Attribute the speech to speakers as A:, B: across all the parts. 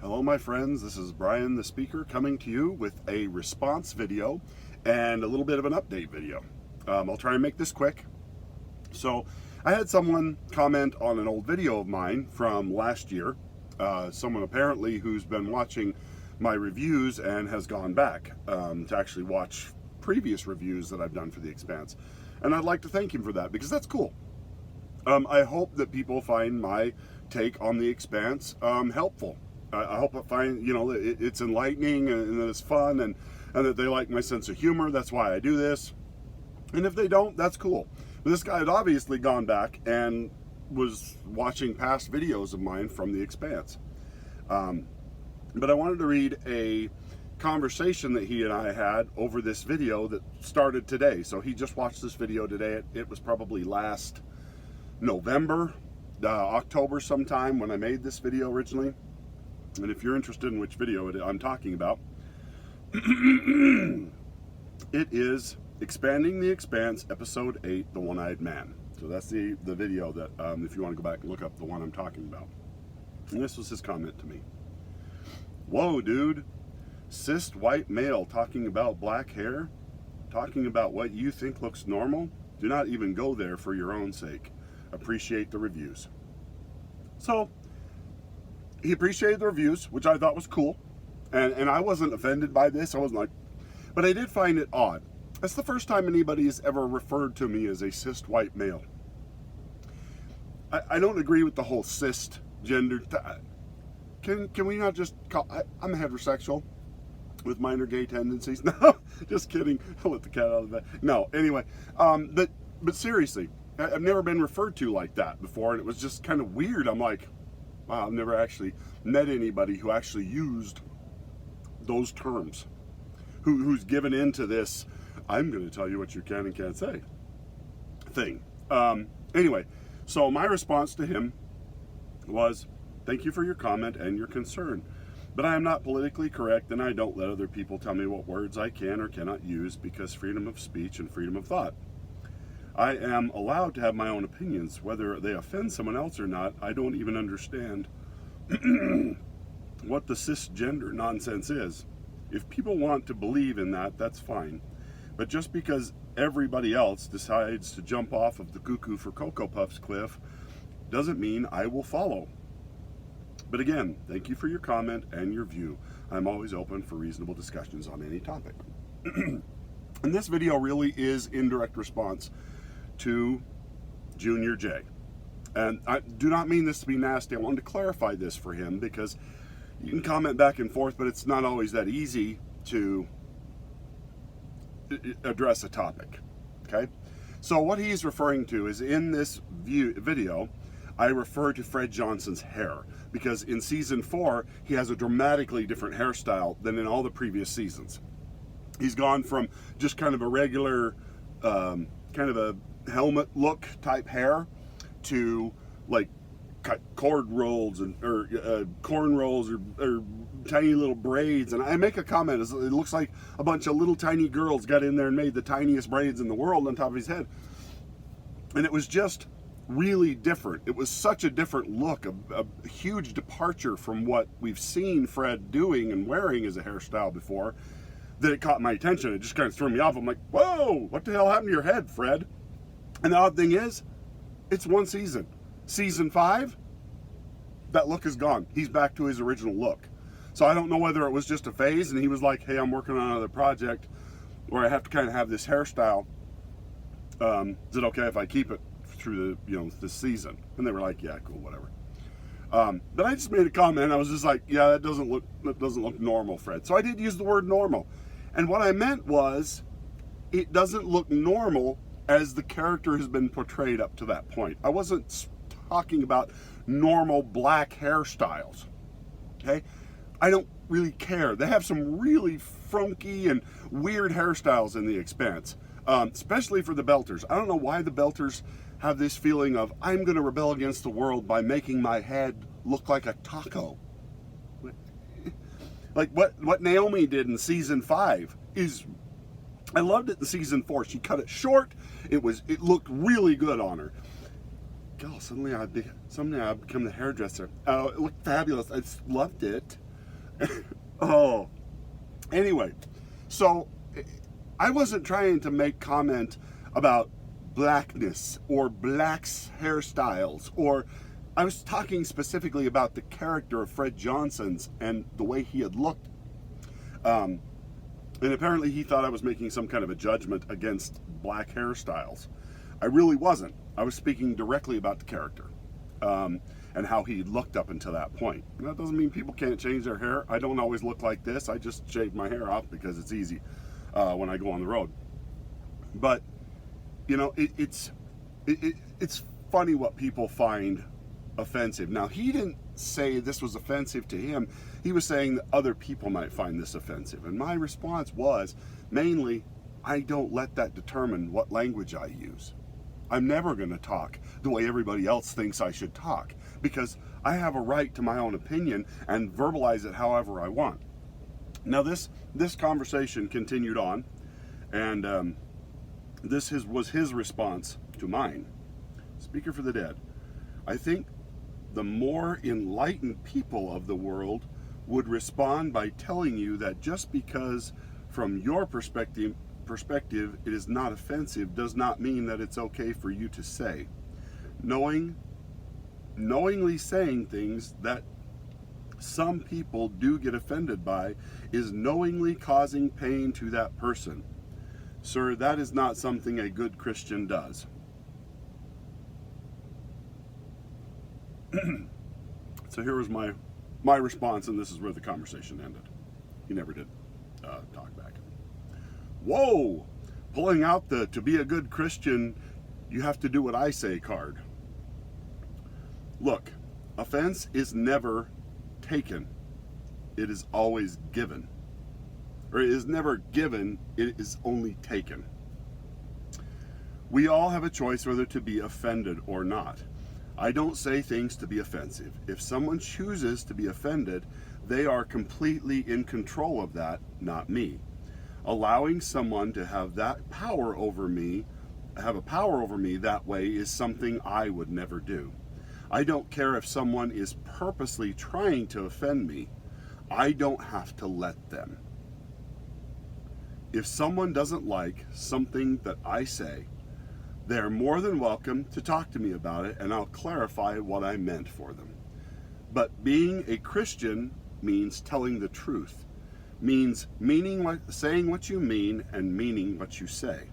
A: Hello my friends, this is Brian the Speaker coming to you with a response video and a little bit of an update video. I'll try and make this quick. So I had someone comment on an old video of mine from last year, someone apparently who's been watching my reviews and has gone back to actually watch previous reviews that I've done for The Expanse. And I'd like to thank him for that because that's cool. I hope that people find my take on The Expanse helpful. I hope it's enlightening and that it's fun and that they like my sense of humor. That's why I do this. And if they don't, that's cool. But this guy had obviously gone back and was watching past videos of mine from The Expanse. But I wanted to read a conversation that he and I had over this video that started today. So he just watched this video today. It was probably last November, October sometime when I made this video originally. And if you're interested in which video I'm talking about, it is Expanding the Expanse, Episode 8, The One-Eyed Man. So that's the video that, if you want to go back and look up the one I'm talking about. And this was his comment to me. Whoa, dude. Cis white male talking about black hair? Talking about what you think looks normal? Do not even go there for your own sake. Appreciate the reviews. So, he appreciated the reviews, which I thought was cool. And I wasn't offended by this. I wasn't like, but I did find it odd. That's the first time anybody has ever referred to me as a cis white male. I don't agree with the whole cis gender. Can we not just call, I'm heterosexual with minor gay tendencies. No, just kidding. I'll let the cat out of the bag. No, anyway, but seriously, I've never been referred to like that before, and it was just kind of weird. I'm like, wow, I've never actually met anybody who actually used those terms, who's given into this, I'm going to tell you what you can and can't say thing. Anyway, so my response to him was, thank you for your comment and your concern, but I am not politically correct and I don't let other people tell me what words I can or cannot use because freedom of speech and freedom of thought. I am allowed to have my own opinions. Whether they offend someone else or not, I don't even understand what the cisgender nonsense is. If people want to believe in that, that's fine. But just because everybody else decides to jump off of the cuckoo for Cocoa Puffs cliff doesn't mean I will follow. But again, thank you for your comment and your view. I'm always open for reasonable discussions on any topic. And this video really is in direct response to Junior J. And I do not mean this to be nasty. I wanted to clarify this for him because you can comment back and forth, but it's not always that easy to address a topic. Okay? So what he's referring to is in this video, I refer to Fred Johnson's hair because in season 4, he has a dramatically different hairstyle than in all the previous seasons. He's gone from just kind of a regular, kind of a helmet look type hair to like cut cord rolls or corn rolls or tiny little braids. And I make a comment, it looks like a bunch of little tiny girls got in there and made the tiniest braids in the world on top of his head. And it was just really different. It was such a different look, a huge departure from what we've seen Fred doing and wearing as a hairstyle before, that it caught my attention. It just kind of threw me off. I'm like, whoa, what the hell happened to your head, Fred? And the odd thing is, it's one season. Season 5, that look is gone. He's back to his original look. So I don't know whether it was just a phase and he was like, hey, I'm working on another project where I have to kind of have this hairstyle. Is it okay if I keep it through the, this season? And they were like, yeah, cool, whatever. But I just made a comment. I was just like, yeah, that doesn't look normal, Fred. So I did use the word normal. And what I meant was, it doesn't look normal as the character has been portrayed up to that point. I wasn't talking about normal black hairstyles, okay? I don't really care. They have some really funky and weird hairstyles in The Expanse, especially for the Belters. I don't know why the Belters have this feeling of, I'm going to rebel against the world by making my head look like a taco. Like what Naomi did in season 5 is, I loved it in season 4. She cut it short. It looked really good on her. God, suddenly I'd become the hairdresser. Oh, it looked fabulous. I just loved it. Oh, anyway, so I wasn't trying to make comment about blackness or blacks hairstyles, or I was talking specifically about the character of Fred Johnson's and the way he had looked. And apparently he thought I was making some kind of a judgment against black hairstyles. I really wasn't. I was speaking directly about the character and how he looked up until that point. And that doesn't mean people can't change their hair. I don't always look like this. I just shave my hair off because it's easy when I go on the road. But, you know, it's funny what people find offensive. Now, he didn't say this was offensive to him. He was saying that other people might find this offensive. And my response was, mainly, I don't let that determine what language I use. I'm never going to talk the way everybody else thinks I should talk, because I have a right to my own opinion and verbalize it however I want. Now, this conversation continued on, and this was his response to mine. Speaker for the dead. I think the more enlightened people of the world would respond by telling you that just because from your perspective it is not offensive does not mean that it's okay for you to say. Knowingly saying things that some people do get offended by is knowingly causing pain to that person. Sir, that is not something a good Christian does. So here was my response, and this is where the conversation ended. He never did talk back. Whoa! Pulling out the "to be a good Christian, you have to do what I say" card. Look, offense is never taken. It is always given. Or it is never given, it is only taken. We all have a choice whether to be offended or not. I don't say things to be offensive. If someone chooses to be offended, they are completely in control of that, not me. Allowing someone to have that power over me, have a power over me that way, is something I would never do. I don't care if someone is purposely trying to offend me. I don't have to let them. If someone doesn't like something that I say, they're more than welcome to talk to me about it, and I'll clarify what I meant for them. But being a Christian means telling the truth, means saying what you mean and meaning what you say,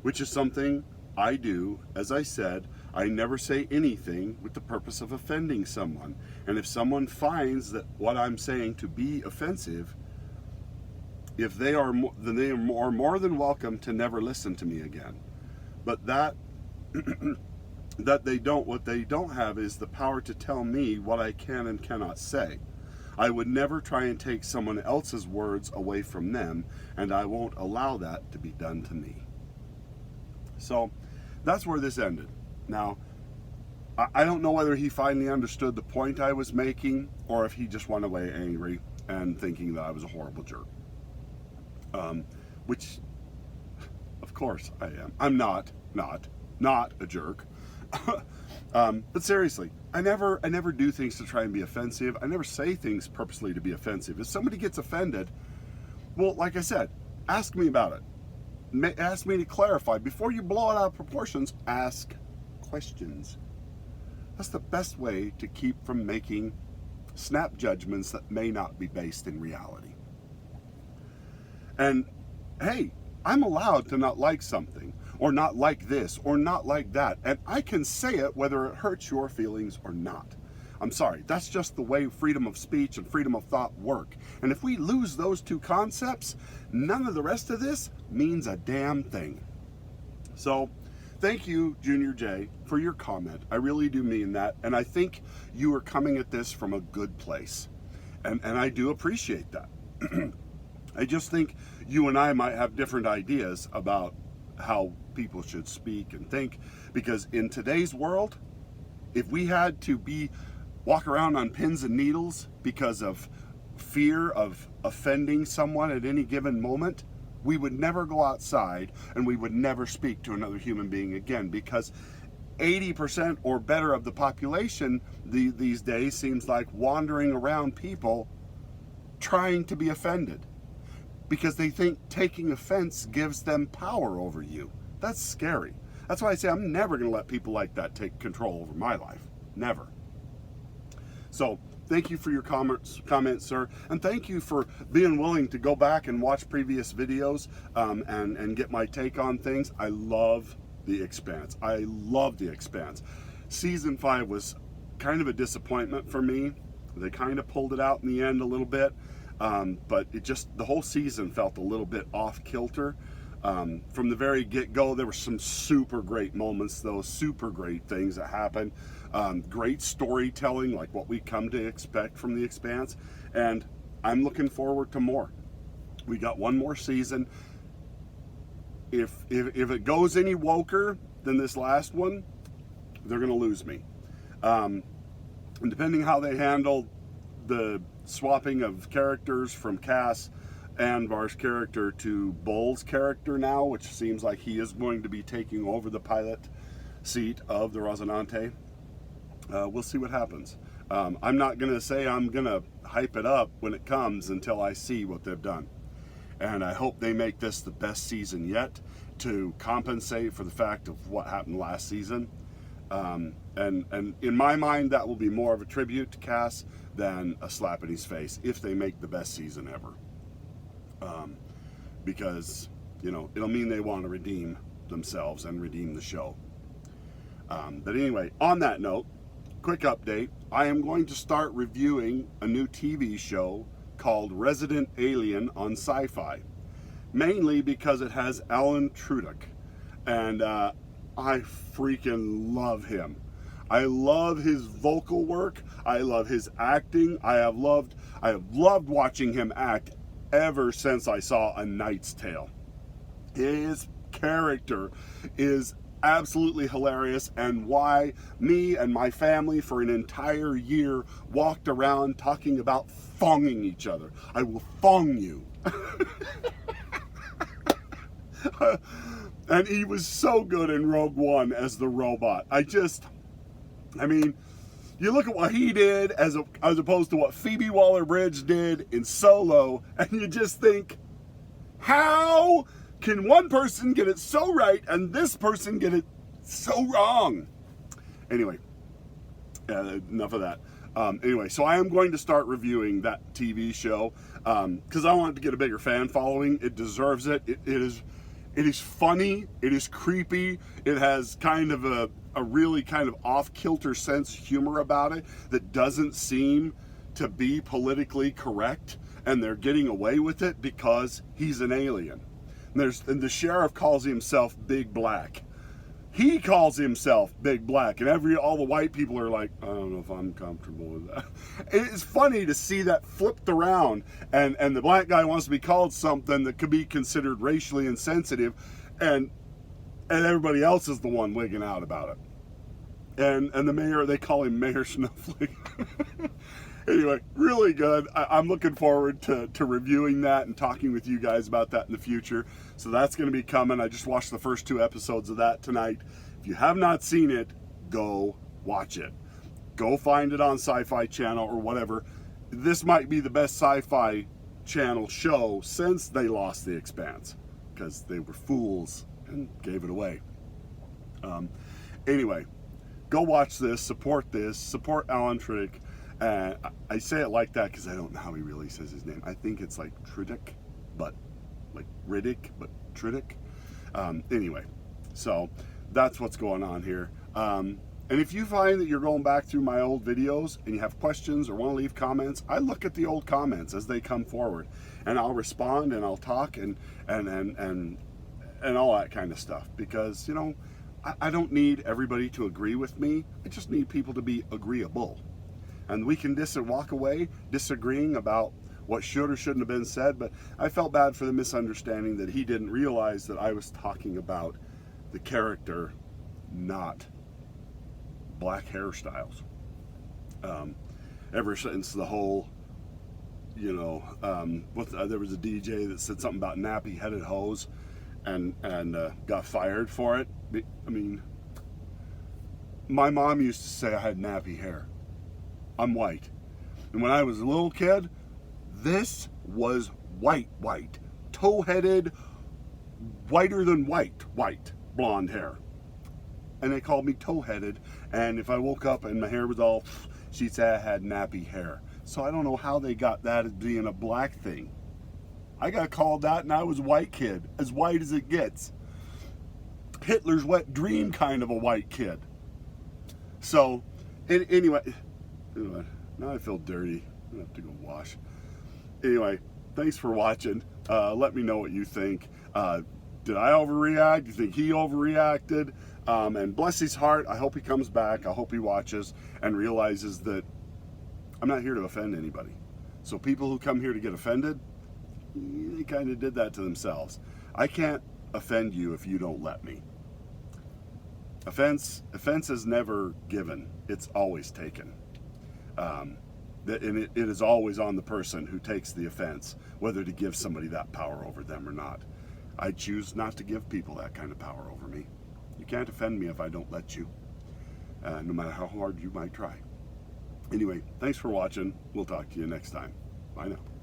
A: which is something I do. As I said, I never say anything with the purpose of offending someone. And if someone finds that what I'm saying to be offensive, if they are, then they are more than welcome to never listen to me again. But that what they don't have is the power to tell me what I can and cannot say. I would never try and take someone else's words away from them, and I won't allow that to be done to me. So that's where this ended. Now, I don't know whether he finally understood the point I was making, or if he just went away angry and thinking that I was a horrible jerk. Which, of course I am. I'm not a jerk. But seriously, I never do things to try and be offensive. I never say things purposely to be offensive. If somebody gets offended, well, like I said, ask me about it. Ask me to clarify. Before you blow it out of proportions, ask questions. That's the best way to keep from making snap judgments that may not be based in reality. And hey, I'm allowed to not like something, or not like this, or not like that, and I can say it whether it hurts your feelings or not. I'm sorry, that's just the way freedom of speech and freedom of thought work. And if we lose those two concepts, none of the rest of this means a damn thing. So, thank you, Junior J, for your comment. I really do mean that, and I think you are coming at this from a good place. And I do appreciate that. I just think you and I might have different ideas about how people should speak and think, because in today's world, if we had to walk around on pins and needles because of fear of offending someone at any given moment, we would never go outside and we would never speak to another human being again, because 80% or better of the population these days seems like wandering around people trying to be offended because they think taking offense gives them power over you. That's scary. That's why I say I'm never going to let people like that take control over my life. Never. So thank you for your comments, sir, and thank you for being willing to go back and watch previous videos and get my take on things. I love The Expanse. I love The Expanse. Season 5 was kind of a disappointment for me. They kind of pulled it out in the end a little bit, but the whole season felt a little bit off kilter. From the very get-go, there were some super great moments, though, super great things that happened. Great storytelling, like what we come to expect from The Expanse, and I'm looking forward to more. We got one more season. If it goes any woker than this last one, they're going to lose me. And depending how they handle the swapping of characters from Cass Anvar's character to Bull's character now, which seems like he is going to be taking over the pilot seat of the Rosinante. We'll see what happens. I'm not going to say I'm going to hype it up when it comes until I see what they've done. And I hope they make this the best season yet to compensate for the fact of what happened last season. And in my mind, that will be more of a tribute to Cass than a slap in his face if they make the best season ever. Because, you know, it'll mean they want to redeem themselves and redeem the show. But anyway, on that note, quick update. I am going to start reviewing a new TV show called Resident Alien on Syfy. Mainly because it has Alan Tudyk. And I freaking love him. I love his vocal work. I love his acting. I have loved watching him act ever since I saw A Knight's Tale. His character is absolutely hilarious, and why me and my family for an entire year walked around talking about thonging each other. I will thong you. And he was so good in Rogue One as the robot. I mean, you look at what he did as opposed to what Phoebe Waller-Bridge did in Solo, and you just think, how can one person get it so right and this person get it so wrong? Anyway, enough of that. Anyway, so I am going to start reviewing that TV show because I want it to get a bigger fan following. It deserves it. It is funny. It is creepy. It has kind of a really kind of off-kilter sense humor about it that doesn't seem to be politically correct, and they're getting away with it because he's an alien. And the sheriff calls himself Big Black. He calls himself Big Black, and all the white people are like, I don't know if I'm comfortable with that. It's funny to see that flipped around, and the black guy wants to be called something that could be considered racially insensitive, and everybody else is the one wigging out about it. And the mayor, they call him Mayor Snowflake. Anyway, really good. I'm looking forward to reviewing that and talking with you guys about that in the future. So that's going to be coming. I just watched the first 2 episodes of that tonight. If you have not seen it, go watch it. Go find it on Syfy Channel or whatever. This might be the best Syfy Channel show since they lost The Expanse, because they were fools and gave it away. Anyway, go watch this, support Alan Tudyk. I say it like that because I don't know how he really says his name. I think it's like Tudyk, but like Riddick, but Tudyk. Anyway, so that's what's going on here. And if you find that you're going back through my old videos and you have questions or want to leave comments, I look at the old comments as they come forward, and I'll respond and I'll talk and all that kind of stuff, because, you know, I don't need everybody to agree with me. I just need people to be agreeable. And we can walk away disagreeing about what should or shouldn't have been said, but I felt bad for the misunderstanding that he didn't realize that I was talking about the character, not black hairstyles. Ever since the whole, you know, there was a DJ that said something about nappy-headed hoes and got fired for it. I mean, my mom used to say I had nappy hair. I'm white. And when I was a little kid, This was white, toe-headed, whiter than white, blonde hair. And they called me toe-headed, and if I woke up and my hair was all, she'd say I had nappy hair. So I don't know how they got that as being a black thing. I got called that, and I was a white kid, as white as it gets. Hitler's wet dream kind of a white kid. So, anyway, now I feel dirty. I have to go wash. Anyway, thanks for watching. Let me know what you think. Did I overreact? Do you think he overreacted? And bless his heart, I hope he comes back. I hope he watches and realizes that I'm not here to offend anybody. So people who come here to get offended, they kind of did that to themselves. I can't offend you if you don't let me. Offense is never given. It's always taken. And it is always on the person who takes the offense, whether to give somebody that power over them or not. I choose not to give people that kind of power over me. You can't offend me if I don't let you, no matter how hard you might try. Anyway, thanks for watching. We'll talk to you next time. Bye now.